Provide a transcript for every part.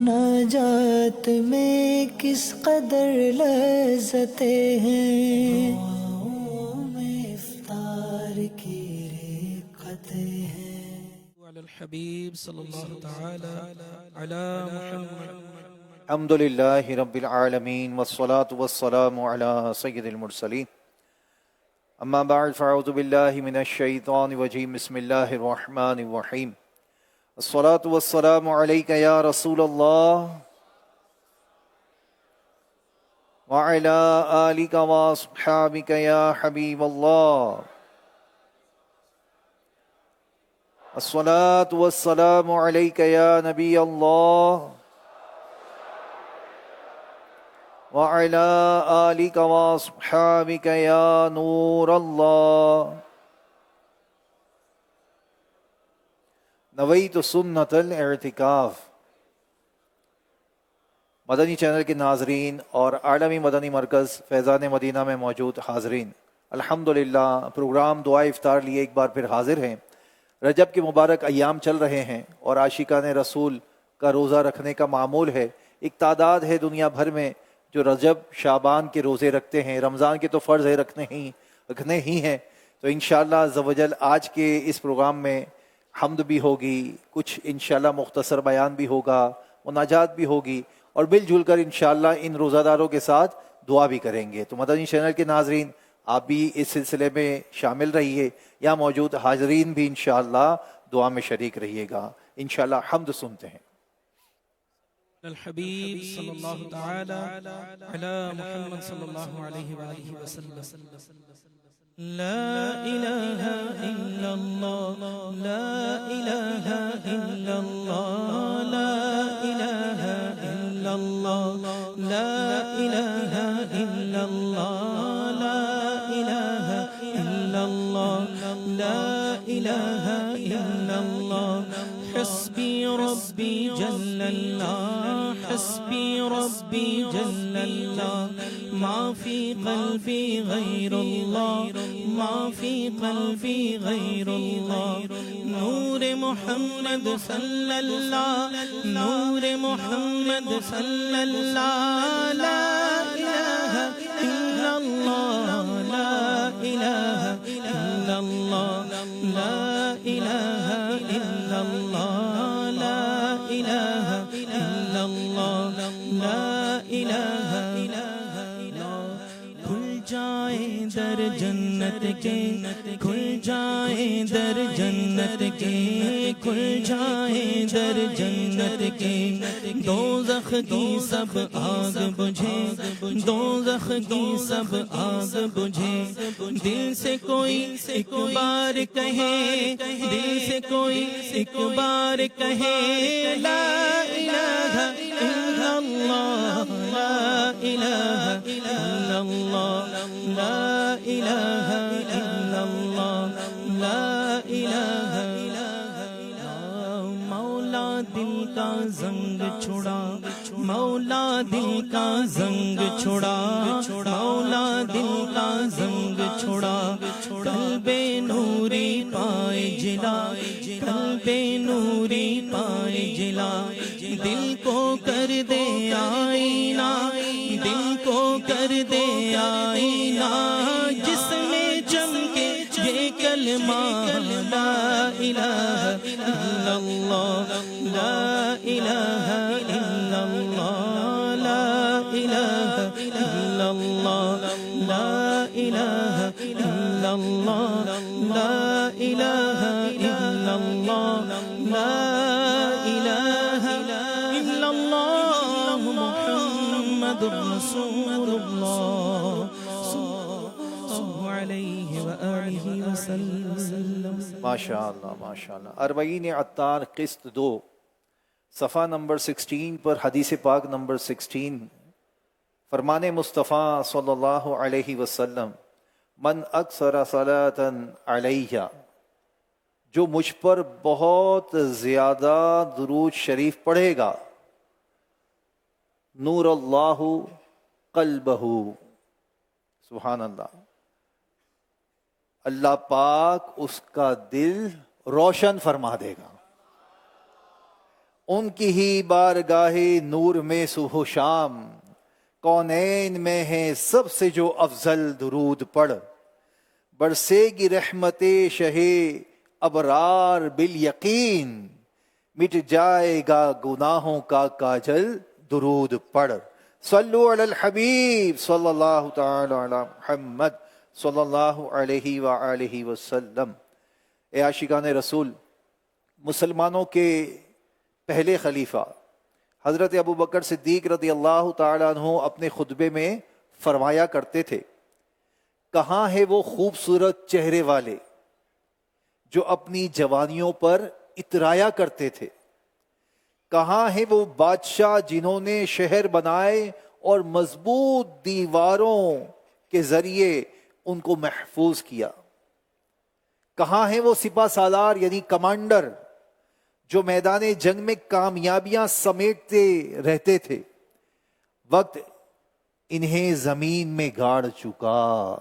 نجات میں کس قدر لذتیں ہیں، میں افطار کی رقتیں ہیں۔ علی الحبیب صلی اللہ تعالی علی محمد۔ الحمد للہ رب العالمین والصلاة والسلام علی سید المرسلین، اما بعد فاعوذ باللہ من الشیطان الرجیم، بسم اللہ الرحمن الرحیم۔ الصلاة والسلام علیک یا رسول اللہ وعلی آلک واصحابک یا حبیب اللہ۔ الصلاة والسلام علیک یا نبی اللہ وعلی آلک واصحابک یا نور اللہ۔ نویت سنت الاعتکاف۔ مدنی چینل کے ناظرین اور عالمی مدنی مرکز فیضان مدینہ میں موجود حاضرین، الحمدللہ پروگرام دعائے افطار لیے ایک بار پھر حاضر ہیں۔ رجب کے مبارک ایام چل رہے ہیں اور عاشقان رسول کا روزہ رکھنے کا معمول ہے۔ ایک تعداد ہے دنیا بھر میں جو رجب شعبان کے روزے رکھتے ہیں، رمضان کے تو فرض ہے رکھنے ہی ہیں۔ تو انشاءاللہ عز و جل آج کے اس پروگرام میں حمد بھی ہوگی، کچھ انشاءاللہ مختصر بیان بھی ہوگا، مناجات بھی ہوگی، اور مل جل کر انشاءاللہ ان روزہ داروں کے ساتھ دعا بھی کریں گے۔ تو مدنی چینل کے ناظرین آپ بھی اس سلسلے میں شامل رہیے، یہاں موجود حاضرین بھی انشاءاللہ دعا میں شریک رہیے گا۔ انشاءاللہ حمد سنتے ہیں۔ الحبیب صلی اللہ تعالی علی محمد صلی اللہ علیہ وآلہ وسلم۔ لا الہ الا اللہ، لا الہ الا اللہ، لا الہ الا اللہ، لا الہ الا اللہ، لا الہ الا اللہ، لا الہ الا اللہ۔ حسبی ربی جل اللہ، حسبی ربی جل اللہ، ما فی قلبی غیر اللہ، ما فی قلبی غیر اللہ۔ نور محمد صلی اللہ، نور محمد صلی اللہ، لا الہ الا اللہ، لا الہ الا اللہ، لا الہ الا اللہ، لا الہ الا اللہ، لا الہ الا اللہ۔ کھل جائیں در جنت کے، کھل جائیں در جنت کے، کھل جائیں در جنت کے۔ دوزخ کی سب آگ بجھے، دوزخ کی سب آگ بجھے۔ دل سے کوئی ایک بار کہے، دل سے کوئی ایک بار کہے، لا الہ الا اللہ، لا الہ الا اللہ، لا الہ الا اللہ، لا الہ الا اللہ۔ مولا دل کا زنگ چھڑا، مولا دل کا زنگ چھڑا، مولا دل کا زنگ چھڑا۔ قلب نوری پائے جلا، قلب نوری پائے جلا۔ دل کو کر دے آئینہ، دل کو کر دے آئینہ، جس میں چمکے یہ کلمہ، لا الہ الا اللہ، لا الہ الا اللہ، لا الہ الا اللہ، لا الہ الا اللہ، لا الہ الا اللہ، لا الہ الا اللہ، محمد رسول اللہ صلی اللہ علیہ وآلہ وسلم۔ ماشاءاللہ ماشاءاللہ۔ اربعین عطار قسط 2 صفحہ نمبر 16 پر حدیث پاک نمبر 16، فرمان مصطفیٰ صلی اللہ علیہ وسلم، من اکثر صلاۃ علیہ، جو مجھ پر بہت زیادہ درود شریف پڑھے گا، نور اللہ قلبہ، سبحان اللہ، اللہ پاک اس کا دل روشن فرما دے گا۔ ان کی ہی بارگاہ نور میں صبح و شام، کونین میں ہے سب سے جو افضل درود پڑھ، برسے گی رحمت شہ ابرار بالیقین، مٹ جائے گا گناہوں کا کاجل درود پڑھ۔ صلو علی الحبیب صلی اللہ تعالی علی محمد صلی اللہ علیہ وآلہ وسلم۔ اے عاشقان رسول، مسلمانوں کے پہلے خلیفہ حضرت ابوبکر صدیق رضی اللہ تعالی عنہ اپنے خطبے میں فرمایا کرتے تھے، کہاں ہے وہ خوبصورت چہرے والے جو اپنی جوانیوں پر اترایا کرتے تھے؟ کہاں ہے وہ بادشاہ جنہوں نے شہر بنائے اور مضبوط دیواروں کے ذریعے ان کو محفوظ کیا؟ کہاں ہے وہ سپہ سالار یعنی کمانڈر جو میدان جنگ میں کامیابیاں سمیٹتے رہتے تھے؟ وقت انہیں زمین میں گاڑ چکا،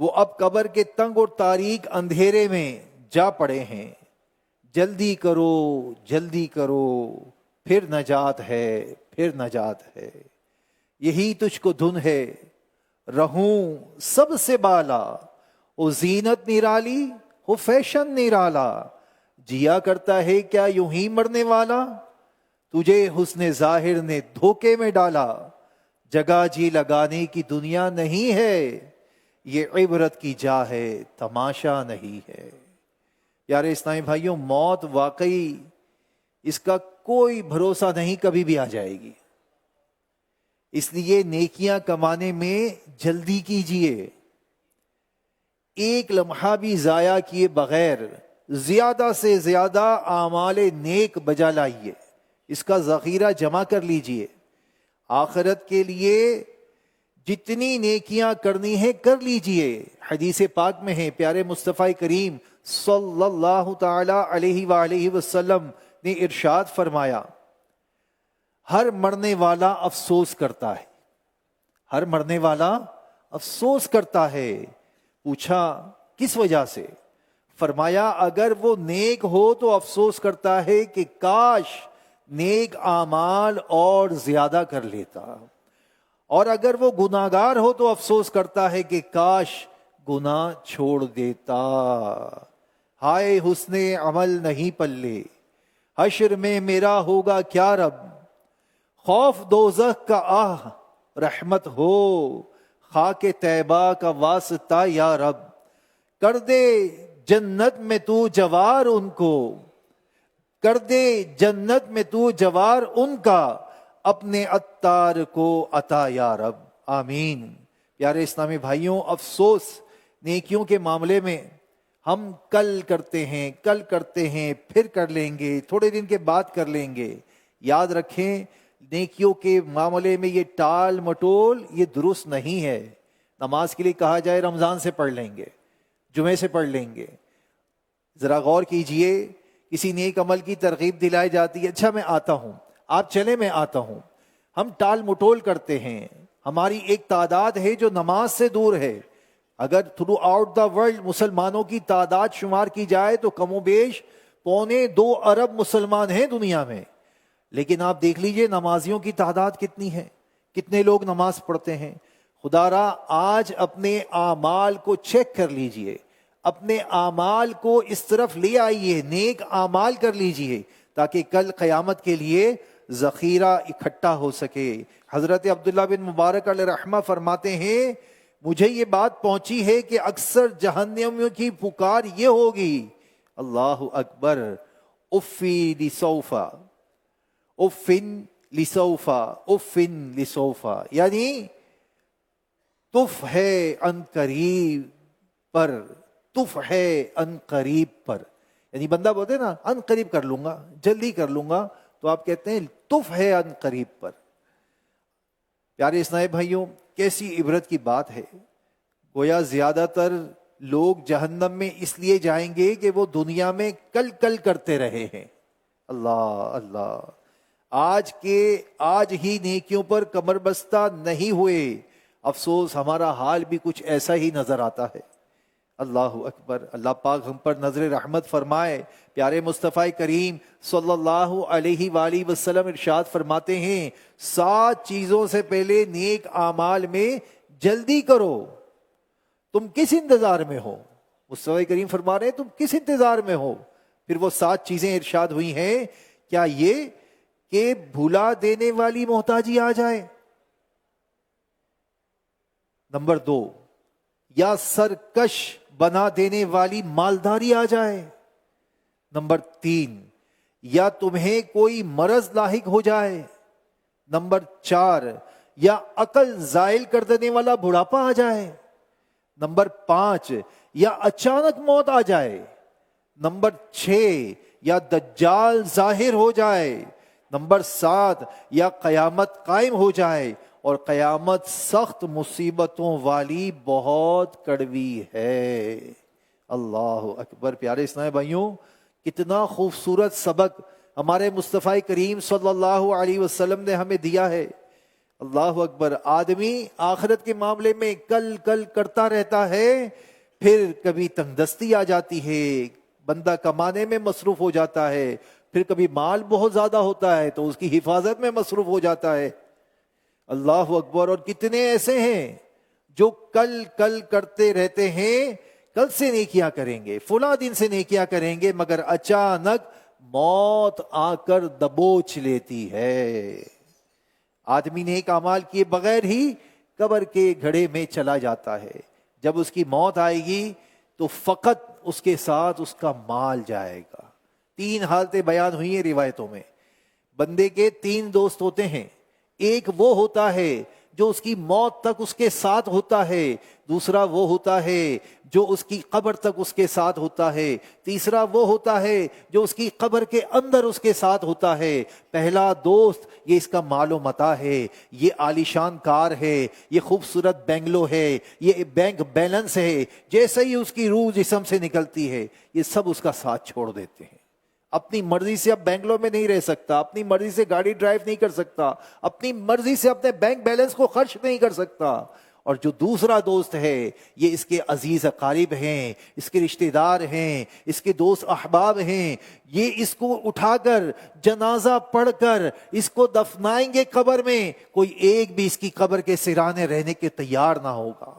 وہ اب قبر کے تنگ اور تاریک اندھیرے میں جا پڑے ہیں۔ جلدی کرو جلدی کرو، پھر نجات ہے پھر نجات ہے، یہی تجھ کو دھن ہے رہوں سب سے بالا، او زینت نرالی ہو فیشن نرالا، جیا کرتا ہے کیا یوں ہی مرنے والا، تجھے حسن ظاہر نے دھوکے میں ڈالا، جگہ جی لگانے کی دنیا نہیں ہے، یہ عبرت کی جا ہے تماشا نہیں ہے۔ پیارے اسلامی بھائیوں، موت واقعی اس کا کوئی بھروسہ نہیں، کبھی بھی آ جائے گی، اس لیے نیکیاں کمانے میں جلدی کیجیے، ایک لمحہ بھی ضائع کیے بغیر زیادہ سے زیادہ اعمال نیک بجا لائیے، اس کا ذخیرہ جمع کر لیجئے، آخرت کے لیے جتنی نیکیاں کرنی ہیں کر لیجئے۔ حدیث پاک میں ہے، پیارے مصطفیٰ کریم صلی اللہ تعالی علیہ وآلہ وسلم نے ارشاد فرمایا، ہر مرنے والا افسوس کرتا ہے، ہر مرنے والا افسوس کرتا ہے۔ پوچھا کس وجہ سے؟ فرمایا اگر وہ نیک ہو تو افسوس کرتا ہے کہ کاش نیک اعمال اور زیادہ کر لیتا، اور اگر وہ گناہگار ہو تو افسوس کرتا ہے کہ کاش گناہ چھوڑ دیتا۔ ہائے حسن عمل نہیں پلے، حشر میں میرا ہوگا کیا رب، خوف دوزخ کا آہ رحمت ہو، خاک طیبہ کا واسطہ یا رب، کر دے جنت میں تو جوار ان کو، کر دے جنت میں تو جوار ان کا، اپنے عطار کو عطا یا رب، آمین۔ پیارے اسلامی بھائیوں، افسوس نیکیوں کے معاملے میں ہم کل کرتے ہیں پھر کر لیں گے، تھوڑے دن کے بعد کر لیں گے۔ یاد رکھیں نیکیوں کے معاملے میں یہ ٹال مٹول یہ درست نہیں ہے۔ نماز کے لیے کہا جائے رمضان سے پڑھ لیں گے، جمعے سے پڑھ لیں گے، ذرا غور کیجئے، کسی نیک عمل کی ترغیب دلائی جاتی ہے، اچھا میں آتا ہوں، آپ چلیں میں آتا ہوں، ہم ٹال مٹول کرتے ہیں۔ ہماری ایک تعداد ہے جو نماز سے دور ہے، اگر تھرو آؤٹ دا ورلڈ مسلمانوں کی تعداد شمار کی جائے تو کم و بیش 2.25 ارب مسلمان ہیں دنیا میں، لیکن آپ دیکھ لیجئے نمازیوں کی تعداد کتنی ہے، کتنے لوگ نماز پڑھتے ہیں۔ خدا را آج اپنے اعمال کو چیک کر لیجئے، اپنے اعمال کو اس طرف لے آئیے، نیک اعمال کر لیجئے تاکہ کل قیامت کے لیے ذخیرہ اکٹھا ہو سکے۔ حضرت عبداللہ بن مبارک علیہ رحمہ فرماتے ہیں مجھے یہ بات پہنچی ہے کہ اکثر جہنمیوں کی پکار یہ ہوگی، اللہ اکبر، افی لسوفا، افن لسوفا، افن لسوفا، یعنی تف ہے ان قریب پر، تف ہے ان قریب پر، یعنی بندہ بولتے نا ان قریب کر لوں گا، جلدی کر لوں گا، تو آپ کہتے ہیں تف ہے ان قریب پر۔ پیارے اسلامی بھائیوں، کیسی عبرت کی بات ہے، گویا زیادہ تر لوگ جہنم میں اس لیے جائیں گے کہ وہ دنیا میں کل کل کرتے رہے ہیں۔ اللہ اللہ، آج ہی نیکیوں پر کمر بستہ نہیں ہوئے، افسوس ہمارا حال بھی کچھ ایسا ہی نظر آتا ہے۔ اللہ اکبر. اللہ پاک ہم پر نظر رحمت فرمائے. پیارے مصطفیٰ کریم صلی اللہ علیہ وآلہ وسلم ارشاد فرماتے ہیں 7 چیزوں سے پہلے نیک اعمال میں جلدی کرو. تم کس انتظار میں ہو؟ مصطفیٰ کریم فرما رہے ہیں تم کس انتظار میں ہو؟ پھر وہ 7 چیزیں ارشاد ہوئی ہیں. کیا یہ کہ بھلا دینے والی محتاجی آ جائے؟ نمبر 2، یا سرکش بنا دینے والی مالداری آ جائے؟ نمبر 3، یا تمہیں کوئی مرض لاحق ہو جائے؟ نمبر 4، یا عقل زائل کر دینے والا بڑھاپا آ جائے؟ نمبر 5، یا اچانک موت آ جائے؟ نمبر 6، یا دجال ظاہر ہو جائے؟ نمبر 7، یا قیامت قائم ہو جائے؟ اور قیامت سخت مصیبتوں والی بہت کڑوی ہے. اللہ اکبر. پیارے اسلامی بھائیوں، کتنا خوبصورت سبق ہمارے مصطفیٰ کریم صلی اللہ علیہ وسلم نے ہمیں دیا ہے. اللہ اکبر. آدمی آخرت کے معاملے میں کل کل کرتا رہتا ہے، پھر کبھی تنگ دستی آ جاتی ہے، بندہ کمانے میں مصروف ہو جاتا ہے، پھر کبھی مال بہت زیادہ ہوتا ہے تو اس کی حفاظت میں مصروف ہو جاتا ہے. اللہ اکبر. اور کتنے ایسے ہیں جو کل کل کرتے رہتے ہیں، کل سے نیکیاں کریں گے، فلاں دن سے نیکیاں کریں گے، مگر اچانک موت آ کر دبوچ لیتی ہے. آدمی نیک اعمال کیے بغیر ہی قبر کے گھڑے میں چلا جاتا ہے. جب اس کی موت آئے گی تو فقط اس کے ساتھ اس کا مال جائے گا. 3 حالتیں بیان ہوئی ہیں روایتوں میں. بندے کے 3 دوست ہوتے ہیں. ایک وہ ہوتا ہے جو اس کی موت تک اس کے ساتھ ہوتا ہے، دوسرا وہ ہوتا ہے جو اس کی قبر تک اس کے ساتھ ہوتا ہے، تیسرا وہ ہوتا ہے جو اس کی قبر کے اندر اس کے ساتھ ہوتا ہے. پہلا دوست یہ اس کا مال و متاع ہے، یہ عالیشان کار ہے، یہ خوبصورت بنگلو ہے، یہ بینک بیلنس ہے. جیسے ہی اس کی روح جسم سے نکلتی ہے یہ سب اس کا ساتھ چھوڑ دیتے ہیں. اپنی مرضی سے اب بینگلور میں نہیں رہ سکتا، اپنی مرضی سے گاڑی ڈرائیو نہیں کر سکتا، اپنی مرضی سے اپنے بینک بیلنس کو خرچ نہیں کر سکتا. اور جو دوسرا دوست ہے یہ اس کے عزیز اقارب ہیں، اس کے رشتہ دار ہیں، اس کے دوست احباب ہیں. یہ اس کو اٹھا کر جنازہ پڑھ کر اس کو دفنائیں گے قبر میں، کوئی ایک بھی اس کی قبر کے سرانے رہنے کے تیار نہ ہوگا،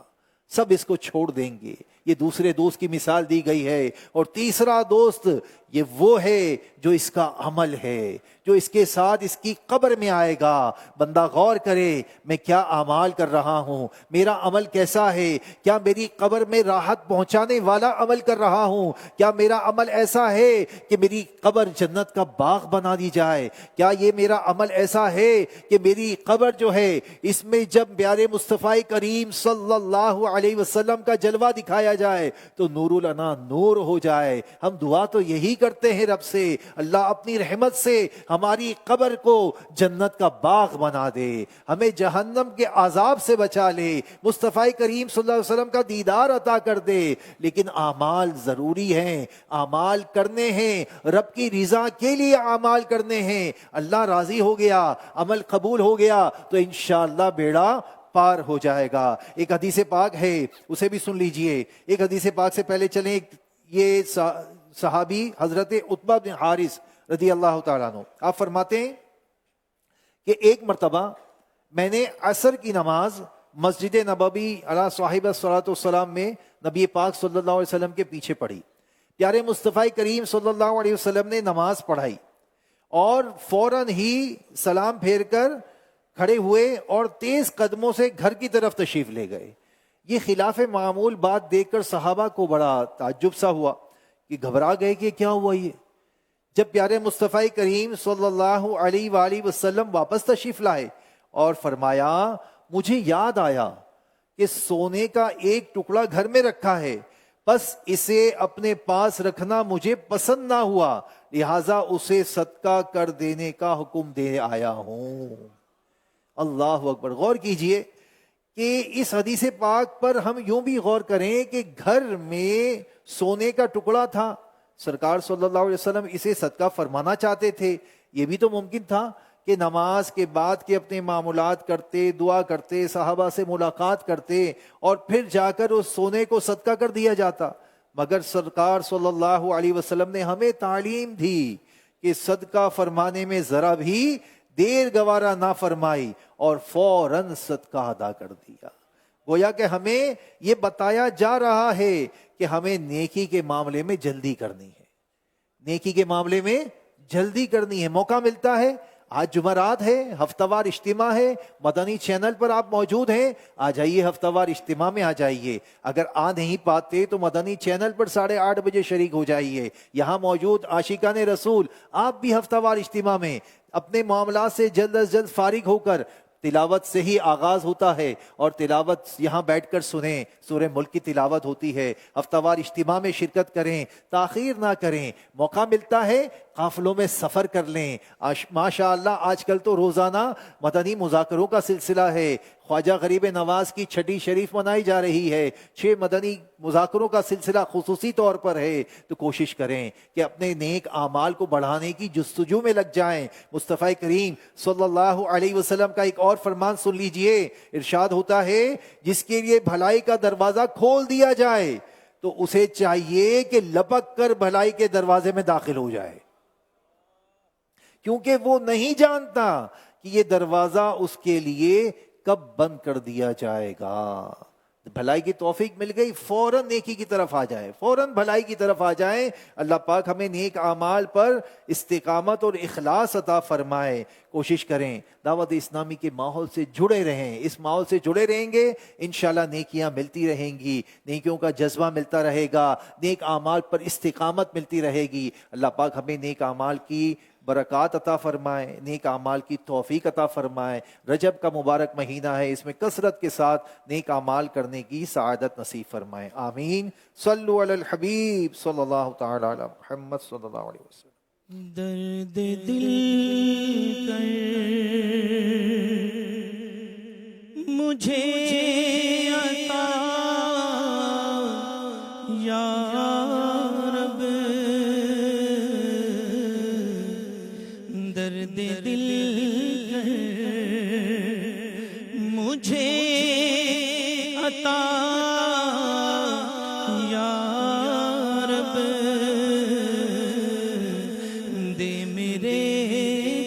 سب اس کو چھوڑ دیں گے. یہ دوسرے دوست کی مثال دی گئی ہے. اور تیسرا دوست یہ وہ ہے جو اس کا عمل ہے، جو اس کے ساتھ اس کی قبر میں آئے گا. بندہ غور کرے میں کیا اعمال کر رہا ہوں، میرا عمل کیسا ہے، کیا میری قبر میں راحت پہنچانے والا عمل کر رہا ہوں، کیا میرا عمل ایسا ہے کہ میری قبر جنت کا باغ بنا دی جائے، کیا یہ میرا عمل ایسا ہے کہ میری قبر جو ہے اس میں جب پیارے مصطفیٰ کریم صلی اللہ علیہ وسلم کا جلوہ دکھایا جائے تو نور العنا نور ہو جائے. ہم دعا تو یہی کرتے ہیں رب سے، اللہ اپنی رحمت سے ہماری قبر کو جنت کا باغ بنا دے، ہمیں جہنم کے عذاب سے بچا لے، مصطفیٰ کریم صلی اللہ علیہ وسلم کا دیدار عطا کر دے. لیکن اعمال ضروری ہیں، اعمال کرنے ہیں، رب کی رضا کے لیے اعمال کرنے ہیں. اللہ راضی ہو گیا، عمل قبول ہو گیا تو انشاءاللہ بیڑا پار ہو جائے گا. ایک حدیث پاک ہے اسے بھی سن لیجئے. ایک حدیث پاک سے پہلے چلیں. یہ صحابی حضرت عتبہ بن حارث رضی اللہ تعالیٰ عنہ، آپ فرماتے ہیں کہ ایک مرتبہ میں نے عصر کی نماز مسجد نبوی علی صاحب الصلاۃ والسلام میں نبی پاک صلی اللہ علیہ وسلم کے پیچھے پڑھی. پیارے مصطفیٰ کریم صلی اللہ علیہ وسلم نے نماز پڑھائی اور فوراً ہی سلام پھیر کر کھڑے ہوئے اور تیز قدموں سے گھر کی طرف تشریف لے گئے. یہ خلاف معمول بات دیکھ کر صحابہ کو بڑا تعجب سا ہوا کہ گھبرا گئے کہ کیا ہوا. یہ جب پیارے مصطفیٰ کریم صلی اللہ علیہ وآلہ وسلم واپس تشریف لائے اور فرمایا مجھے یاد آیا کہ سونے کا ایک ٹکڑا گھر میں رکھا ہے، بس اسے اپنے پاس رکھنا مجھے پسند نہ ہوا، لہٰذا اسے صدقہ کر دینے کا حکم دے آیا ہوں. اللہ اکبر. غور کیجئے کہ اس حدیث پاک پر ہم یوں بھی غور کریں کہ گھر میں سونے کا ٹکڑا تھا، سرکار صلی اللہ علیہ وسلم اسے صدقہ فرمانا چاہتے تھے. یہ بھی تو ممکن تھا کہ نماز کے بعد کے اپنے معمولات کرتے، دعا کرتے، صحابہ سے ملاقات کرتے اور پھر جا کر اس سونے کو صدقہ کر دیا جاتا، مگر سرکار صلی اللہ علیہ وسلم نے ہمیں تعلیم دی کہ صدقہ فرمانے میں ذرا بھی دیر گوارا نہ فرمائی اور فوراً صدقہ ادا کر دیا۔ گویا کہ ہمیں یہ بتایا جا رہا ہے کہ ہمیں نیکی کے معاملے میں جلدی کرنی ہے، نیکی کے معاملے میں جلدی کرنی ہے۔ موقع ملتا ہے، آج جمعرات ہے، ہفتہ وار اجتماع ہے، مدنی چینل پر آپ موجود ہیں، آ جائیے ہفتہ وار اجتماع میں آ جائیے۔ اگر آ نہیں پاتے تو مدنی چینل پر 8:30 بجے شریک ہو جائیے۔ یہاں موجود عاشقان رسول آپ بھی ہفتہ وار اجتماع میں اپنے معاملات سے جلد از جلد فارغ ہو کر، تلاوت سے ہی آغاز ہوتا ہے اور تلاوت یہاں بیٹھ کر سنیں، سورہ ملک کی تلاوت ہوتی ہے، ہفتہ وار اجتماع میں شرکت کریں، تاخیر نہ کریں۔ موقع ملتا ہے قافلوں میں سفر کر لیں۔ ماشاء اللہ آج کل تو روزانہ مدنی مذاکروں کا سلسلہ ہے، خواجہ غریب نواز کی چھٹی شریف منائی جا رہی ہے، 6 مدنی مذاکروں کا سلسلہ خصوصی طور پر ہے، تو کوشش کریں کہ اپنے نیک اعمال کو بڑھانے کی جستجو میں لگ جائیں۔ مصطفیٰ کریم صلی اللہ علیہ وسلم کا ایک اور فرمان سن لیجئے، ارشاد ہوتا ہے جس کے لیے بھلائی کا دروازہ کھول دیا جائے تو اسے چاہیے کہ لپک کر بھلائی کے دروازے میں داخل ہو جائے، کیونکہ وہ نہیں جانتا کہ یہ دروازہ اس کے لیے کب بند کر دیا جائے گا۔ بھلائی کی توفیق مل گئی، فوراً نیکی کی طرف آ جائے، فوراً بھلائی کی طرف آ جائیں۔ اللہ پاک ہمیں نیک اعمال پر استقامت اور اخلاص عطا فرمائے۔ کوشش کریں دعوت اسلامی کے ماحول سے جڑے رہیں، اس ماحول سے جڑے رہیں گے انشاءاللہ نیکیاں ملتی رہیں گی، نیکیوں کا جذبہ ملتا رہے گا، نیک اعمال پر استقامت ملتی رہے گی۔ اللہ پاک ہمیں نیک اعمال کی برکات عطا فرمائے، نیک اعمال کی توفیق عطا فرمائے۔ رجب کا مبارک مہینہ ہے، اس میں کثرت کے ساتھ نیک اعمال کرنے کی سعادت نصیب فرمائے، آمین۔ صلو علی الحبیب صلی اللہ تعالی علی محمد صلی اللہ علیہ وسلم۔ درد دل کر مجھے عطا یا رب، درد دل کر مجھے عطا یا رب، دے میرے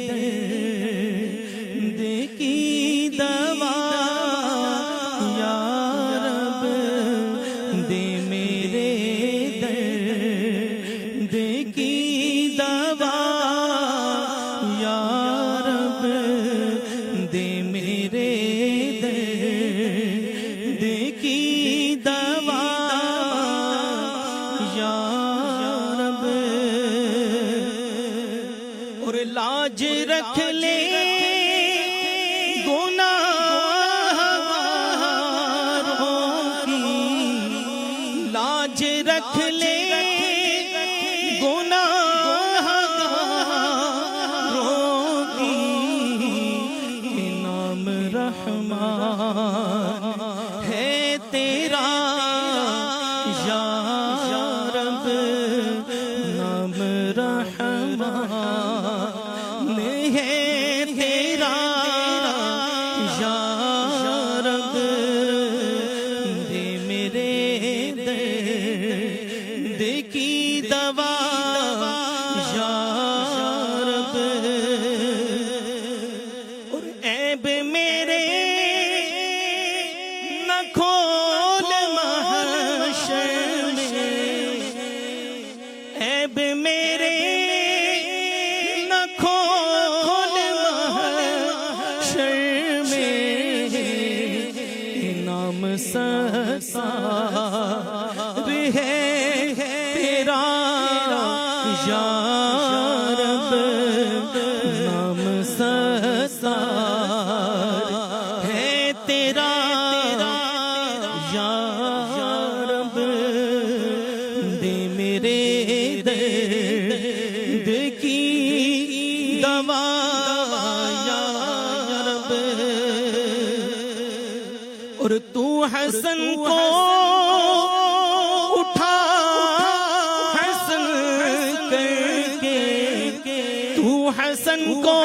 درد کی دوا یا رب، دے میرے درد کی دوا یا رب، دے میرے درد کی دوا یا رب، اور لاج رکھ لے گناہگاروں کی، لاج رکھ لے گناہگاروں کی، کہ نام رحمان ہے تیرا یا رب، نام رحمان ہے تیرا یا رب، دے میرے درد کی دوا یا رب، اور عیب میرے نہ کھول محشر میں، عیب میرے نہ کھول محشر میں، نام ستار ہے تیرا یا رب، نام ستار ہے تیرا یا رب، دے میرے درد کی دوا یا رب، اور تو حسن کو اٹھا حسن کر کے، تو حسن کو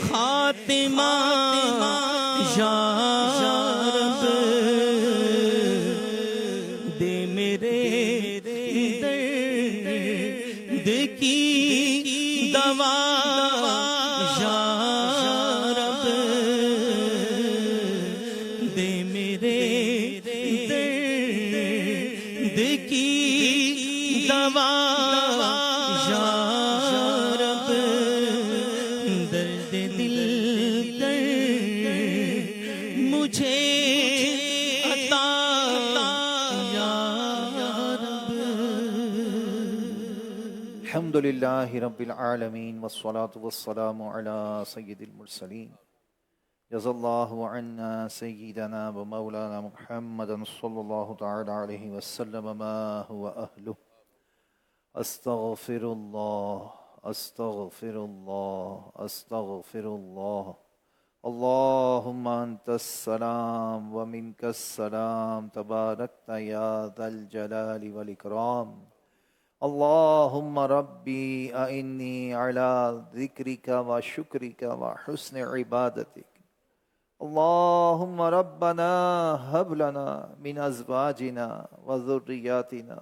خاتمہ یا رب دے میرے درد کی دوا یا رب دے میرے درد کی دوا یا رب درد دل کر مجھے عطا یا رب. الحمد للہ رب العالمین والصلاة والسلام علی سید المرسلین. جزا اللہ عنا سیدنا و مولانا محمد صلی اللہ تعالی علیہ وسلم ما هو اہلہ. استغفر اللہ استغفر اللہ استغفر اللہ. اللہم انت السلام و منک السلام تبارکت یا ذا الجلال والاکرام. اللہم ربی اعنی علی ذکرک و شکرک و حسن عبادتک. اللہم ربنا ہب لنا من ازواجنا و ذریاتنا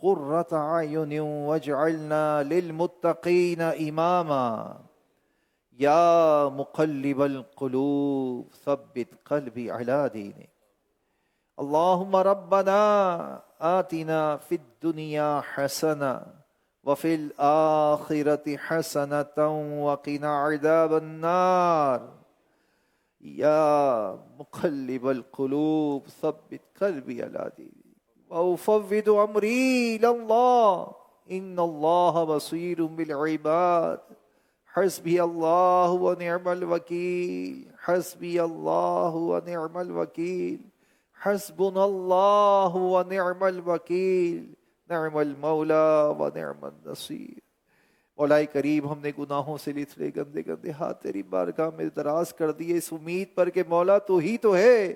قرۃ اعین واجعلنا للمتقین اماما. یا مقلب القلوب ثبت قلبی علی دینک. اللہم ربنا آتنا فی الدنیا حسنہ وفی الآخرۃ حسنۃ وقنا عذاب النار. یا مقلب القلوب ثبت قلبی علی دینک. وأفوض امری الی اللہ ان اللہ بصیر بالعباد. حسبی اللہ ونعم الوکیل حسبی اللہ ونعم الوکیل حسبنا اللہ ونعم الوکیل نعم المولا ونعم النصیر. مولا کریم ہم نے گناہوں سے لتھڑے گندے گندے ہاتھ تیری بارگاہ میں دراز کر دیے اس امید پر کہ مولا تو ہی تو ہے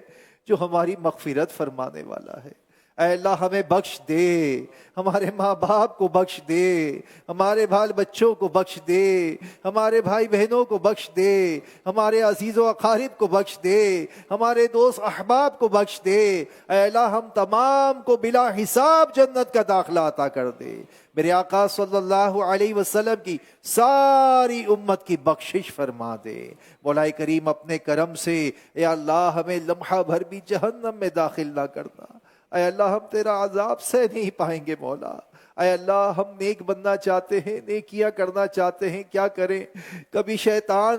جو ہماری مغفرت فرمانے والا ہے. اے اللہ ہمیں بخش دے, ہمارے ماں باپ کو بخش دے, ہمارے بال بچوں کو بخش دے, ہمارے بھائی بہنوں کو بخش دے, ہمارے عزیز و اقارب کو بخش دے, ہمارے دوست احباب کو بخش دے. اے اللہ ہم تمام کو بلا حساب جنت کا داخلہ عطا کر دے. میرے آقا صلی اللہ علیہ وسلم کی ساری امت کی بخشش فرما دے. مولا کریم اپنے کرم سے اے اللہ ہمیں لمحہ بھر بھی جہنم میں داخل نہ کرنا. اے اللہ ہم تیرا عذاب سہ نہیں پائیں گے مولا. اے اللہ ہم نیک بننا چاہتے ہیں, نیکیاں کرنا چاہتے ہیں, کیا کریں؟ کبھی شیطان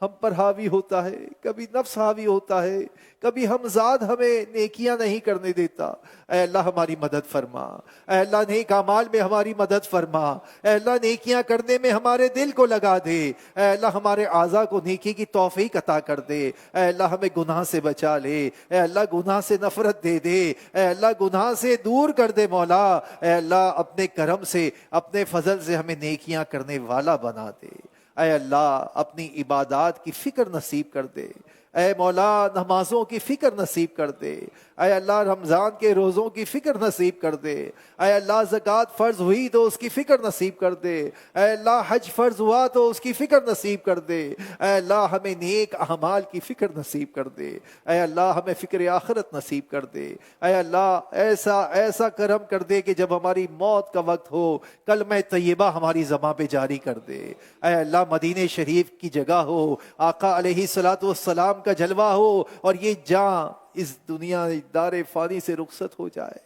ہم پر حاوی ہوتا ہے, کبھی نفس حاوی ہوتا ہے, کبھی ہم ذات ہمیں نیکیاں نہیں کرنے دیتا. اے اللہ ہماری مدد فرما. اے اللہ نیک اعمال میں ہماری مدد فرما. اے اللہ نیکیاں کرنے میں ہمارے دل کو لگا دے. اے اللہ ہمارے اعضاء کو نیکی کی توفیق عطا کر دے. اے اللہ ہمیں گناہ سے بچا لے. اے اللہ گناہ سے نفرت دے دے. اے اللہ گناہ سے دور کر دے مولا. اے اللہ اپنے کرم سے اپنے فضل سے ہمیں نیکیاں کرنے والا بنا دے. اے اللہ اپنی عبادات کی فکر نصیب کر دے. اے مولا نمازوں کی فکر نصیب کر دے. اے اللہ رمضان کے روزوں کی فکر نصیب کر دے. اے اللہ زکوٰۃ فرض ہوئی تو اس کی فکر نصیب کر دے. اے اللہ حج فرض ہوا تو اس کی فکر نصیب کر دے. اے اللہ ہمیں نیک اعمال کی فکر نصیب کر دے. اے اللہ ہمیں فکر آخرت نصیب کر دے. اے اللہ ایسا کرم کر دے کہ جب ہماری موت کا وقت ہو کلمہ طیبہ ہماری زبان پہ جاری کر دے. اے اللہ مدینہ شریف کی جگہ ہو, آقا علیہ الصلوۃ والسلام کا جلوہ ہو, اور یہ جاں اس دنیا دار فانی سے رخصت ہو جائے.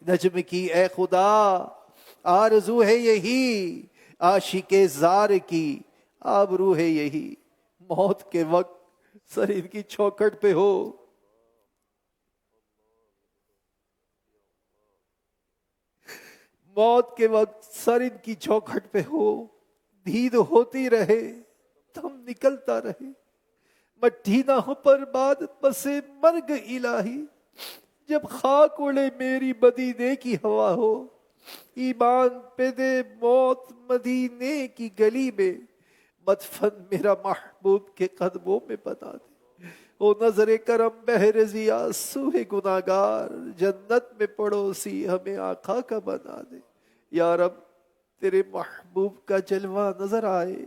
نجم کی اے خدا آرزو ہے یہی, عاشق زار کی آبرو ہے یہی. موت کے وقت سر ان کی چوکھٹ پہ ہو, موت کے وقت سر ان کی چوکھٹ پہ ہو, دید ہوتی رہے دم نکلتا رہے, مٹھی نہ ہو پر بعد بس مرگ الہی. جب خاک اڑے میری مدینے کی ہوا ہو, ایمان پہ دے موت مدینے کی گلی میں, مدفن میرا محبوب کے قدموں میں بنا دے. او نظر کرم بہر ضیا سوئے گناہگار, جنت میں پڑوسی ہمیں آقا کا بنا دے. یا رب تیرے محبوب کا جلوہ نظر آئے،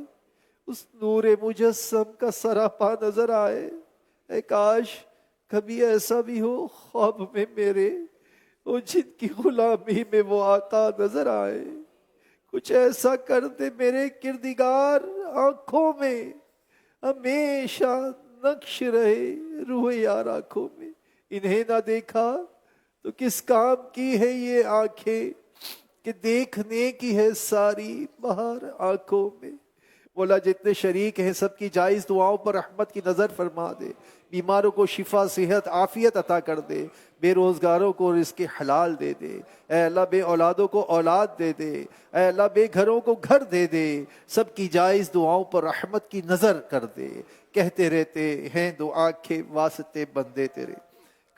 اس نور مجسم کا سراپا نظر آئے۔ اے کاش کبھی ایسا بھی ہو خواب میں میرے، وہ جن کی غلامی میں وہ آقا نظر آئے۔ کچھ ایسا کر دے میرے کردگار، آنکھوں میں ہمیشہ نقش رہے روح یار آنکھوں میں۔ انہیں نہ دیکھا تو کس کام کی ہے یہ آنکھیں، کہ دیکھنے کی ہے ساری بہار آنکھوں میں۔ مولا جتنے شریک ہیں سب کی جائز دعاؤں پر رحمت کی نظر فرما دے، بیماروں کو شفا صحت عافیت عطا کر دے، بے روزگاروں کو رزق حلال دے دے، اے اللہ بے اولادوں کو اولاد دے دے، اے اللہ بے گھروں کو گھر دے دے، سب کی جائز دعاؤں پر رحمت کی نظر کر دے۔ کہتے رہتے ہیں دعا کے واسطے بندے تیرے،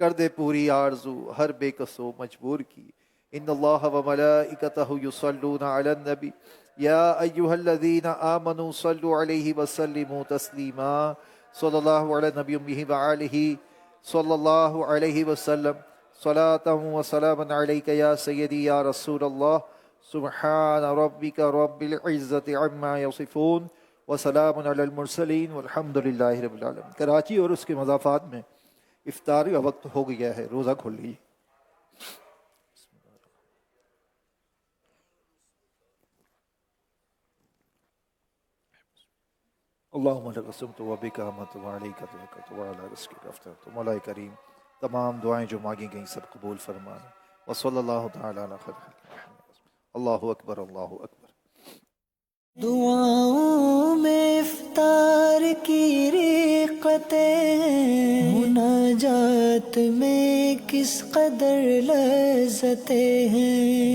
کر دے پوری آرزو ہر بے کسو مجبور کی۔ ان اللہ و ملائکتہ یصلون علی النبی یا ایہا الذین آمنوا صلوا علیہ وسلموا تسلیما۔ صلی اللہ علی نبی امہ وآلہ صلی اللہ علیہ وسلم، صلاۃ و سلام علیک یا سیدی یا رسول اللہ۔ سبحان ربک رب العزت عما یصفون وسلام علی المرسلین والحمد للہ رب العالمین۔ کراچی اور اس کے مضافات میں افطار کا وقت ہو گیا ہے، روزہ کھول لیجیے۔ اللہم لک قسمت و بک آمنت و علیک توکلت و علی رزقک افطرت۔ تو مولا کریم تمام دعائیں جو مانگی گئیں سب قبول فرمائے، وصلی اللہ تعالی علی خیر خلق محمد۔ اللہ اکبر، اللہ اکبر۔ دعاؤں میں افطار کی رقطیں ہیں، مناجات میں کس قدر لذتیں ہیں۔